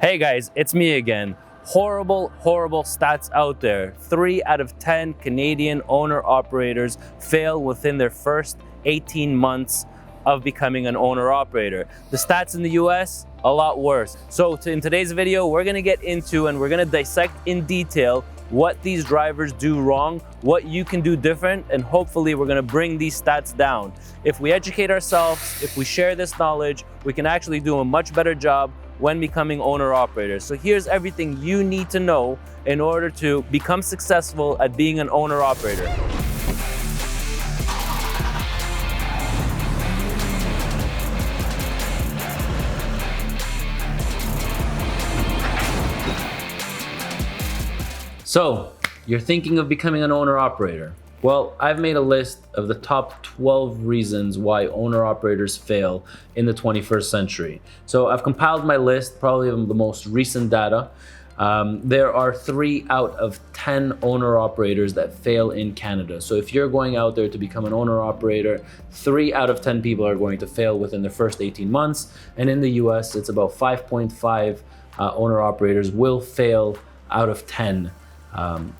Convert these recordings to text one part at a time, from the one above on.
Hey guys, it's me again. Horrible stats out there. 3 out of 10 Canadian owner-operators fail within their first 18 months of becoming an owner-operator. The stats in the US, a lot worse. So in today's video, we're gonna get into and we're gonna dissect in detail what these drivers do wrong, what you can do different, and hopefully we're gonna bring these stats down. If we educate ourselves, if we share this knowledge, we can actually do a much better job when becoming owner-operators. So here's everything you need to know in order to become successful at being an owner-operator. So, you're thinking of becoming an owner-operator. Well, I've made a list of the top 12 reasons why owner-operators fail in the 21st century. So I've compiled my list, probably of the most recent data. There are 3 out of 10 owner-operators that fail in Canada. So if you're going out there to become an owner-operator, 3 out of 10 people are going to fail within the first 18 months. And in the US, it's about 5.5 owner-operators will fail out of 10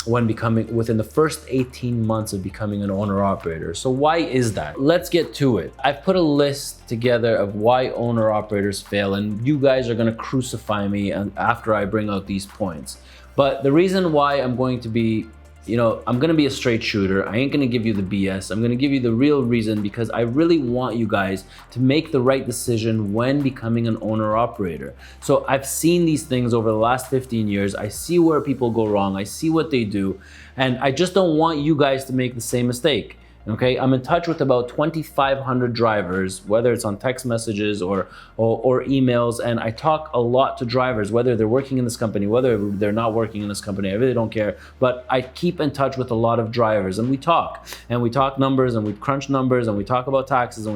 when becoming within the first 18 months of becoming an owner-operator. So why is that? Let's get to it. I've put a list together of why owner-operators fail, and you guys are gonna crucify me after I bring out these points. But the reason why I'm going to be I'm gonna be a straight shooter. I ain't gonna give you the BS. I'm gonna give you the real reason, because I really want you guys to make the right decision when becoming an owner-operator. So I've seen these things over the last 15 years. I see where people go wrong. I see what they do. And I just don't want you guys to make the same mistake. Okay, I'm in touch with about 2,500 drivers, whether it's on text messages or emails, and I talk a lot to drivers, whether they're working in this company, whether they're not working in this company. I really don't care, but I keep in touch with a lot of drivers, and we talk numbers, and we crunch numbers, and we talk about taxes, and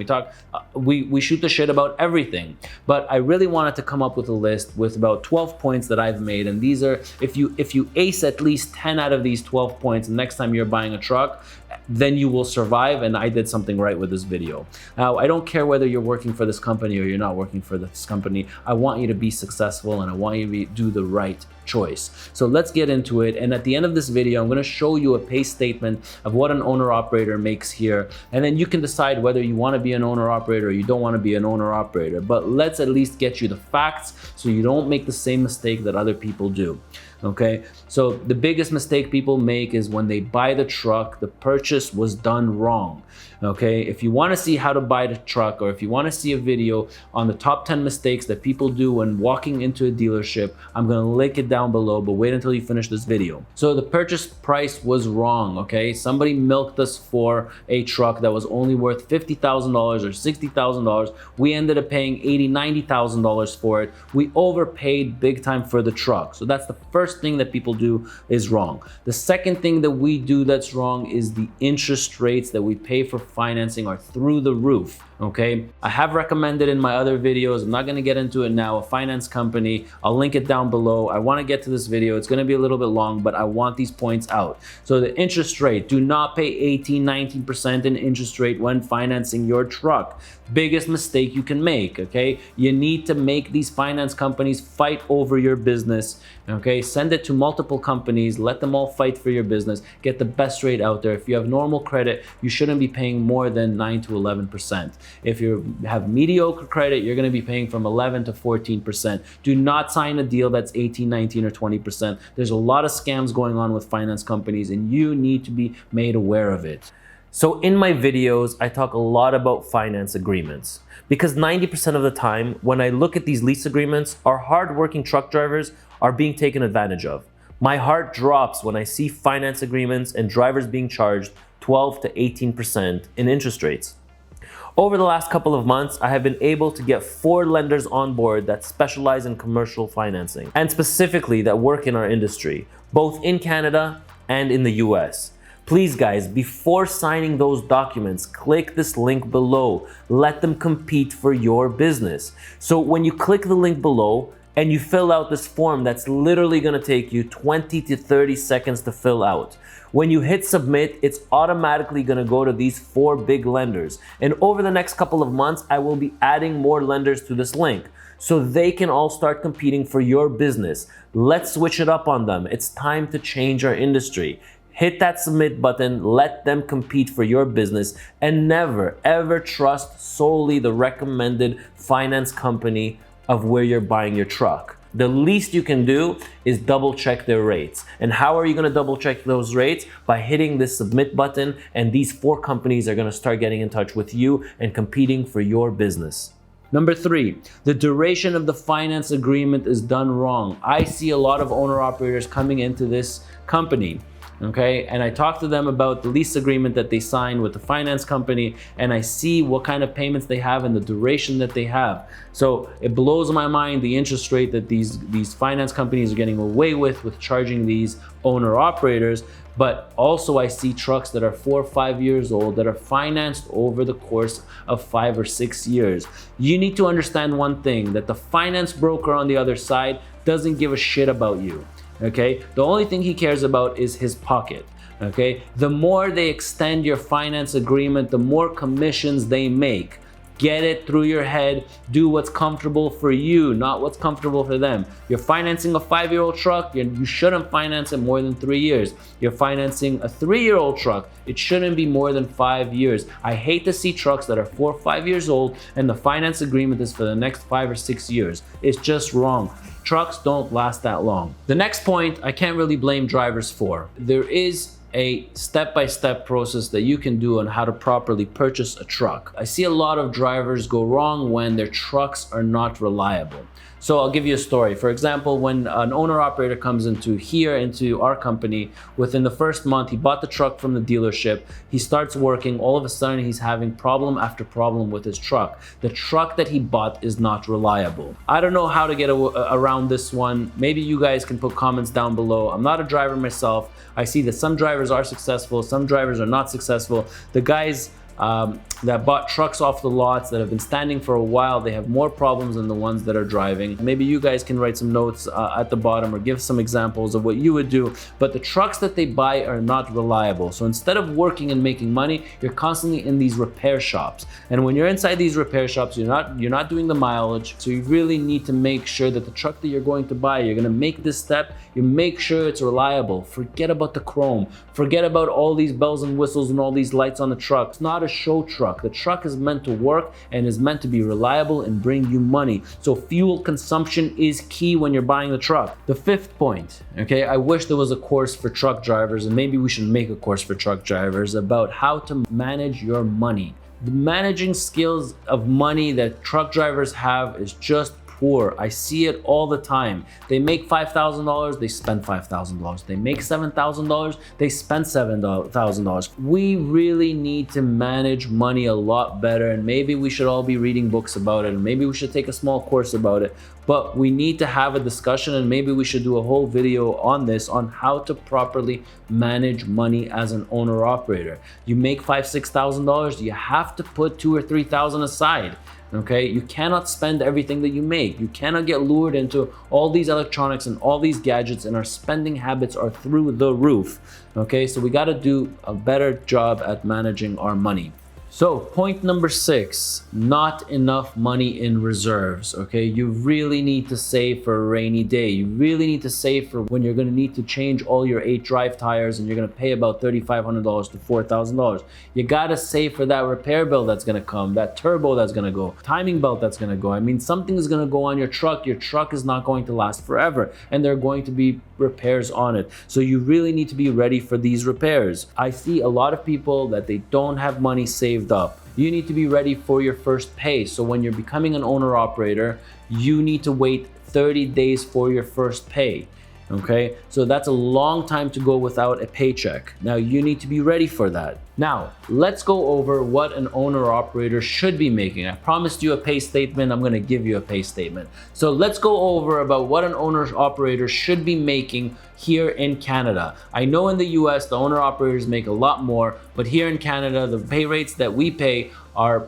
we shoot the shit about everything. But I really wanted to come up with a list with about 12 points that I've made, and these are, if you ace at least 10 out of these 12 points, the next time you're buying a truck, then you will survive, and I did something right with this video. Now, I don't care whether you're working for this company or you're not working for this company. I want you to be successful, and I want you to do the right choice. So let's get into it. And at the end of this video, I'm going to show you a pay statement of what an owner-operator makes here. And then you can decide whether you want to be an owner-operator or you don't want to be an owner-operator. But let's at least get you the facts so you don't make the same mistake that other people do. Okay, so the biggest mistake people make is when they buy the truck, the purchase was done wrong. Okay, if you want to see how to buy the truck, or if you want to see a video on the top 10 mistakes that people do when walking into a dealership, I'm going to link it down below, but wait until you finish this video. So the purchase price was wrong. Okay, somebody milked us for a truck that was only worth $50,000 or $60,000. We ended up paying $80,000, $90,000 for it. We overpaid big time for the truck. So that's the first thing that people do is wrong. The second thing that we do that's wrong is the interest rates that we pay for financing are through the roof. Okay, I have recommended in my other videos, I'm not going to get into it now, a finance company. I'll link it down below. I want to get to this video. It's going to be a little bit long, but I want these points out. So the interest rate, do not pay 18, 19% in interest rate when financing your truck. Biggest mistake you can make. Okay, you need to make these finance companies fight over your business. Okay, send it to multiple companies, let them all fight for your business, get the best rate out there. If you have normal credit, you shouldn't be paying more than 9 to 11%. If you have mediocre credit, you're going to be paying from 11 to 14%. Do not sign a deal that's 18, 19, or 20%. There's a lot of scams going on with finance companies, and you need to be made aware of it. So in my videos, I talk a lot about finance agreements, because 90% of the time when I look at these lease agreements, our hardworking truck drivers are being taken advantage of. My heart drops when I see finance agreements and drivers being charged 12 to 18% in interest rates. Over the last couple of months, I have been able to get 4 lenders on board that specialize in commercial financing, and specifically that work in our industry, both in Canada and in the US. Please guys, before signing those documents, click this link below. Let them compete for your business. So when you click the link below and you fill out this form that's literally gonna take you 20 to 30 seconds to fill out, when you hit submit, it's automatically gonna go to these 4 big lenders. And over the next couple of months, I will be adding more lenders to this link. so they can all start competing for your business. Let's switch it up on them. It's time to change our industry. Hit that submit button, let them compete for your business, and never ever trust solely the recommended finance company of where you're buying your truck. The least you can do is double check their rates. And how are you gonna double check those rates? By hitting this submit button, and these 4 companies are gonna start getting in touch with you and competing for your business. Number 3, the duration of the finance agreement is done wrong. I see a lot of owner operators coming into this company. Okay, and I talk to them about the lease agreement that they signed with the finance company, and I see what kind of payments they have and the duration that they have. So it blows my mind the interest rate that these finance companies are getting away with charging these owner operators. But also I see trucks that are 4 or 5 years old that are financed over the course of 5 or 6 years. You need to understand one thing, that the finance broker on the other side doesn't give a shit about you. Okay, the only thing he cares about is his pocket. Okay, the more they extend your finance agreement, the more commissions they make. Get it through your head. Do what's comfortable for you, not what's comfortable for them. You're financing a 5-year-old truck, you shouldn't finance it more than 3 years. You're financing a 3-year-old truck, it shouldn't be more than 5 years. I hate to see trucks that are 4 or 5 years old and the finance agreement is for the next 5 or 6 years. It's just wrong. Trucks don't last that long. The next point, I can't really blame drivers for. There is a step-by-step process that you can do on how to properly purchase a truck. I see a lot of drivers go wrong when their trucks are not reliable. So I'll give you a story. For example, when an owner operator comes into our company, within the first month, he bought the truck from the dealership. He starts working. All of a sudden, he's having problem after problem with his truck. The truck that he bought is not reliable. I don't know how to get around this one. Maybe you guys can put comments down below. I'm not a driver myself. I see that some drivers are successful, some drivers are not successful. The guys that bought trucks off the lots that have been standing for a while, they have more problems than the ones that are driving. Maybe you guys can write some notes at the bottom or give some examples of what you would do, but the trucks that they buy are not reliable. So instead of working and making money, you're constantly in these repair shops. And when you're inside these repair shops, you're not doing the mileage. So you really need to make sure that the truck that you're going to buy, you're gonna make this step, you make sure it's reliable. Forget about the chrome, forget about all these bells and whistles and all these lights on the truck. It's not a show truck. The truck is meant to work and is meant to be reliable and bring you money. So fuel consumption is key when you're buying the truck. The 5th point, okay, I wish there was a course for truck drivers, and maybe we should make a course for truck drivers about how to manage your money. The managing skills of money that truck drivers have is just poor. I see it all the time. They make $5,000, they spend $5,000. They make $7,000, they spend $7,000. We really need to manage money a lot better, and maybe we should all be reading books about it, and maybe we should take a small course about it. But we need to have a discussion, and maybe we should do a whole video on this, on how to properly manage money as an owner operator. You make $5,000, $6,000, you have to put $2,000 or $3,000 aside. Okay, you cannot spend everything that you make. You cannot get lured into all these electronics and all these gadgets, and our spending habits are through the roof. Okay, so we got to do a better job at managing our money. So point number 6, not enough money in reserves. Okay, you really need to save for a rainy day. You really need to save for when you're going to need to change all your 8 drive tires and you're going to pay about $3,500 to $4,000. You got to save for that repair bill that's going to come, that turbo that's going to go, timing belt that's going to go. I mean, something is going to go on your truck. Your truck is not going to last forever, and there are going to be repairs on it. So you really need to be ready for these repairs. I see a lot of people that they don't have money saved up. You need to be ready for your first pay. So when you're becoming an owner operator, you need to wait 30 days for your first pay. Okay, so that's a long time to go without a paycheck. Now you need to be ready for that. Now let's go over what an owner operator should be making. I promised you a pay statement. I'm going to give you a pay statement. So let's go over about what an owner operator should be making here in Canada. I know in the US the owner operators make a lot more, but here in Canada the pay rates that we pay are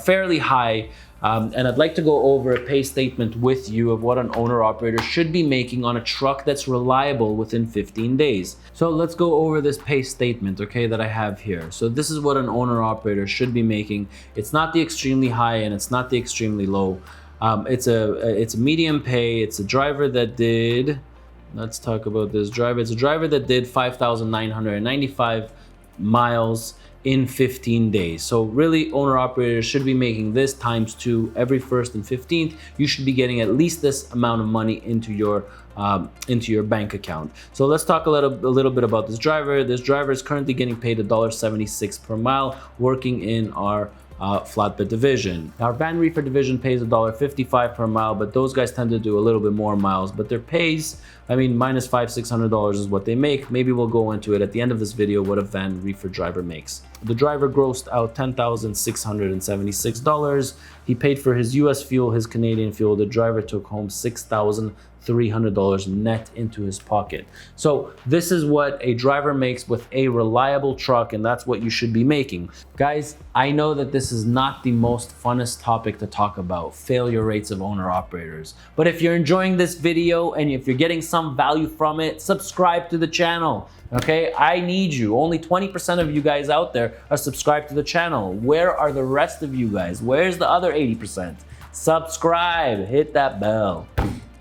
fairly high. And I'd like to go over a pay statement with you of what an owner operator should be making on a truck that's reliable within 15 days. So let's go over this pay statement, okay, that I have here. So this is what an owner operator should be making. It's not the extremely high and it's not the extremely low. It's a medium pay. It's a driver that did. Let's talk about this driver. It's a driver that did 5,995 miles in 15 days. So really, owner operators should be making this times 2 every 1st and 15th. You should be getting at least this amount of money into your bank account. So let's talk a little bit about this driver. This driver is currently getting paid $1.76 per mile, working in our flatbed division. Our van reefer division pays $1.55 per mile, but those guys tend to do a little bit more miles. But their pays, I mean, minus $500-600 is what they make. Maybe we'll go into it at the end of this video what a van reefer driver makes. The driver grossed out $10,676. He paid for his US fuel, his Canadian fuel. The driver took home $6,300 net into his pocket. So this is what a driver makes with a reliable truck, and that's what you should be making. Guys, I know that this is not the most funnest topic to talk about, failure rates of owner operators. But if you're enjoying this video and if you're getting some value from it, subscribe to the channel. Okay, I need you. Only 20% of you guys out there are subscribed to the channel. Where are the rest of you guys? Where's the other 80%? Subscribe, hit that bell.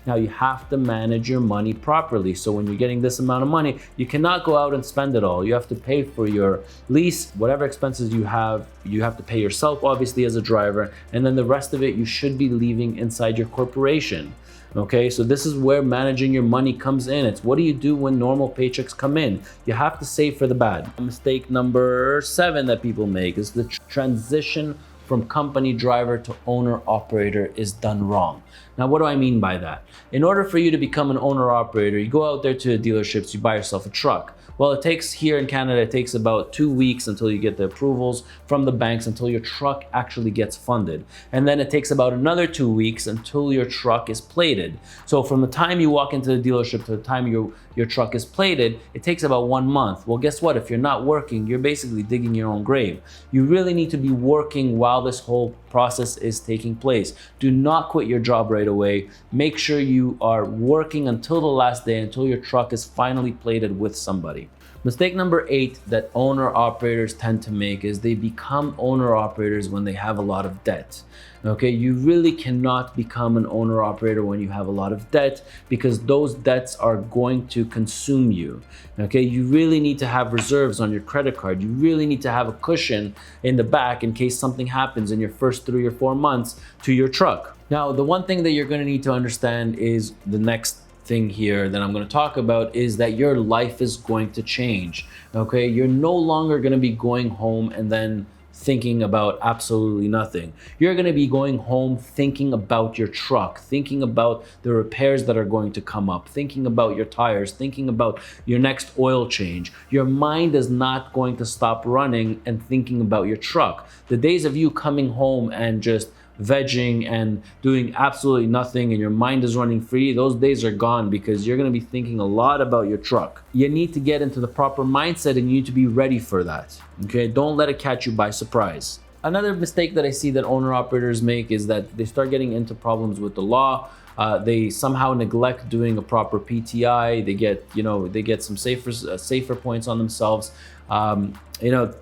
Now you have to manage your money properly. So when you're getting this amount of money, you cannot go out and spend it all. You have to pay for your lease, whatever expenses you have to pay yourself, obviously, as a driver. And then the rest of it, you should be leaving inside your corporation. Okay, so this is where managing your money comes in. It's what do you do when normal paychecks come in? You have to save for the bad. Mistake number 7 that people make is the transition from company driver to owner operator is done wrong. Now, what do I mean by that? In order for you to become an owner operator, you go out there to the dealerships, you buy yourself a truck. Well, it takes here in Canada, it takes about 2 weeks until you get the approvals from the banks until your truck actually gets funded. And then it takes about another 2 weeks until your truck is plated. So from the time you walk into the dealership to the time your truck is plated, it takes about 1 month. Well, guess what? If you're not working, you're basically digging your own grave. You really need to be working while this whole process is taking place. Do not quit your job right away. Make sure you are working until the last day, until your truck is finally plated with somebody. Mistake number 8 that owner operators tend to make is they become owner operators when they have a lot of debt. Okay, you really cannot become an owner operator when you have a lot of debt, because those debts are going to consume you. Okay, you really need to have reserves on your credit card. You really need to have a cushion in the back in case something happens in your first 3 or 4 months to your truck. Now, the one thing that you're going to need to understand is the next thing here that I'm going to talk about is that your life is going to change. Okay, you're no longer going to be going home and then thinking about absolutely nothing. You're going to be going home thinking about your truck, thinking about the repairs that are going to come up, thinking about your tires, thinking about your next oil change. Your mind is not going to stop running and thinking about your truck. The days of you coming home and just vegging and doing absolutely nothing and your mind is running free, those days are gone, because you're going to be thinking a lot about your truck. You need to get into the proper mindset and you need to be ready for that. Okay, don't let it catch you by surprise. Another mistake that I see that owner operators make is that they start getting into problems with the law. They somehow neglect doing a proper PTI. They get some safer points on themselves.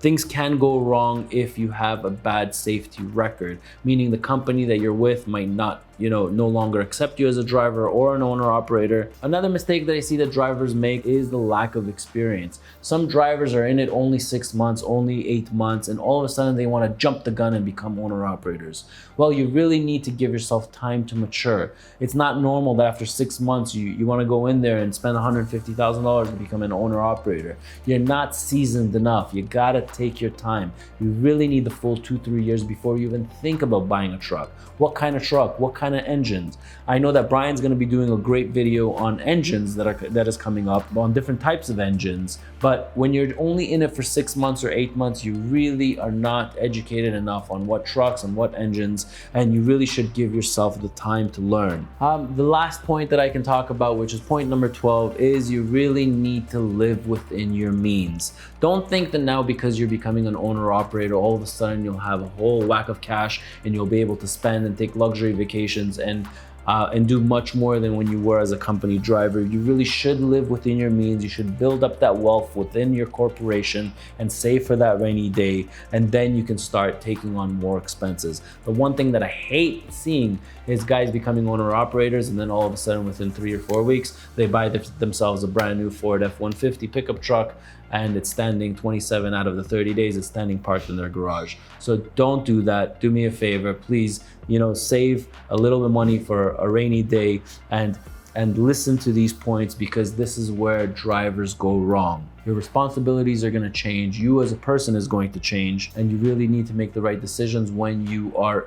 Things can go wrong if you have a bad safety record, meaning the company that you're with might not, no longer accept you as a driver or an owner operator. Another mistake that I see that drivers make is the lack of experience. Some drivers are in it only 6 months, only 8 months, and all of a sudden they want to jump the gun and become owner operators. Well, you really need to give yourself time to mature. It's not normal that after 6 months you want to go in there and spend $150,000 to become an owner operator. You're not seasoned enough. You gotta take your time. You really need the full 2-3 years before you even think about buying a truck. What kind of truck? What kind of engines? I know that Brian's going to be doing a great video on engines that is coming up, on different types of engines. But when you're only in it for 6 months or 8 months, you really are not educated enough on what trucks and what engines, and you really should give yourself the time to learn. The last point that I can talk about, which is point number 12, is you really need to live within your means. Don't think that now because you're becoming an owner operator, all of a sudden you'll have a whole whack of cash and you'll be able to spend and take luxury vacations and and do much more than when you were as a company driver. You really should live within your means. You should build up that wealth within your corporation and save for that rainy day, and then you can start taking on more expenses. The one thing that I hate seeing is guys becoming owner operators, and then all of a sudden within 3 or 4 weeks they buy themselves a brand new Ford F-150 pickup truck, and it's standing 27 out of the 30 days it's standing parked in their garage. So don't do that. Do me a favor, please, save a little bit of money for a rainy day, and listen to these points, because this is where drivers go wrong. Your responsibilities are going to change. You as a person is going to change, and you really need to make the right decisions when you are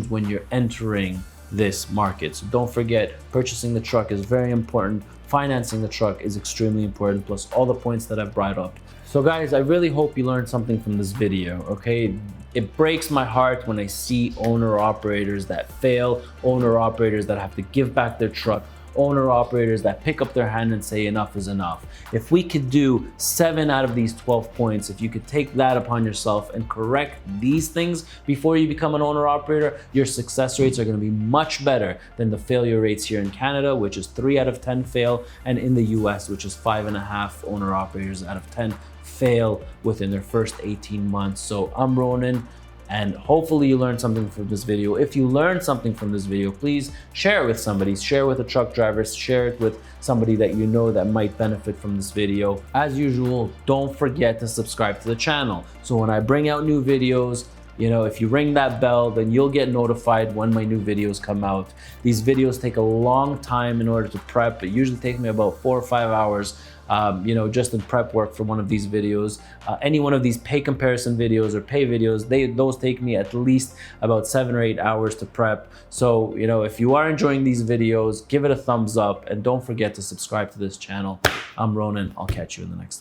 when you're entering this market. So don't forget, purchasing the truck is very important. Financing the truck is extremely important, plus all the points that I've brought up. So guys, I really hope you learned something from this video, okay? It breaks my heart when I see owner operators that fail, owner operators that have to give back their truck, owner operators that pick up their hand and say enough is enough. If we could do 7 out of these 12 points, if you could take that upon yourself and correct these things before you become an owner operator, your success rates are going to be much better than the failure rates here in Canada, which is 3 out of 10 fail, and in the US, which is 5.5 owner operators out of 10 fail within their first 18 months. So I'm Ronen, and hopefully you learned something from this video. If you learned something from this video, please share it with somebody. Share it with a truck driver. Share it with somebody that you know that might benefit from this video. As usual, don't forget to subscribe to the channel. So when I bring out new videos, if you ring that bell, then you'll get notified when my new videos come out. These videos take a long time in order to prep. It usually takes me about 4 or 5 hours, just in prep work for one of these videos. Any one of these pay comparison videos or pay videos, those take me at least about 7 or 8 hours to prep. So, if you are enjoying these videos, give it a thumbs up, and don't forget to subscribe to this channel. I'm Ronen. I'll catch you in the next one.